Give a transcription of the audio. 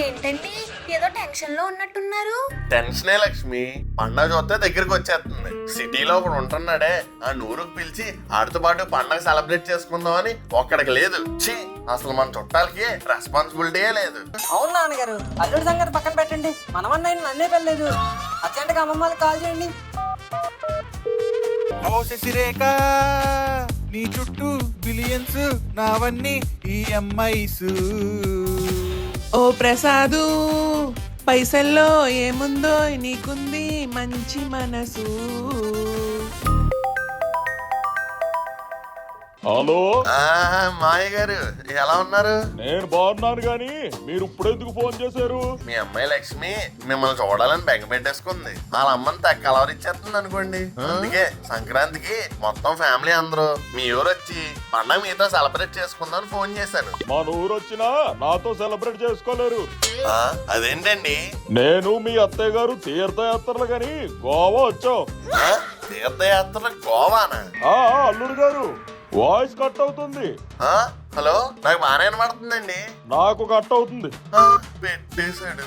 ఏంటండి ఏదో టెన్షన్ లో ఉన్నట్టున్నారు? టెన్షనే లక్ష్మి. పండగ చూస్తే దగ్గరికి వచ్చేస్తుంది. సిటీలో ఒకడు ఉంటున్నాడే, ఆ నూరుకు పిలిచి ఆడితో పాటు పండగ సెలబ్రేట్ చేసుకుందామని ఒక్కడికి లేదు. ఛీ, అసలు మన చుట్టాలకి రెస్పాన్సిబిలిటీయే లేదు. అవును నాన్నగారు, అల్లుడి సంగతి పక్కన పెట్టండి. మనమన్న నన్నే పెళ్ళలేదు. అర్జెంట్గా అమ్మమ్మ వాళ్ళకి కాల్ చేయండి. ఓ శశిరేఖ, నీ చుట్టూ బిలియన్స్, నావన్నీ ఈఎంఐస్. ఓ ప్రసాదు, పైసల్లో ఏముందో నీకుంది మంచి మనసు. హలో, మాయ గారు ఎలా ఉన్నారు? నేను బాగున్నాను గాని మీరు ఇప్పుడెందుకు ఫోన్ చేశారు? మీ అమ్మాయి లక్ష్మి మిమ్మల్ని చూడాలని బెంగ పెట్టేసుకుంది. వాళ్ళ అమ్మని కలవరిచ్చేస్తుంది అనుకోండి. అందుకే సంక్రాంతికి మొత్తం ఫ్యామిలీ అందరూ మీ ఊరు వచ్చి పండగ మీతో సెలబ్రేట్ చేసుకుందామని ఫోన్ చేశాను. మన ఊరు వచ్చినా నాతో సెలబ్రేట్ చేసుకోలేరు. అదేంటండి? నేను మీ అత్తయ్య గారు తీర్థయాత్రలు గాని గోవా వచ్చాం. తీర్థయాత్ర గోవానా? అల్లుడు గారు వాయిస్ కట్ అవుతుంది. హలో, నాకు బాగానే వినపడుతుందండి. నాకు కట్ అవుతుంది. పెట్టేశాడు.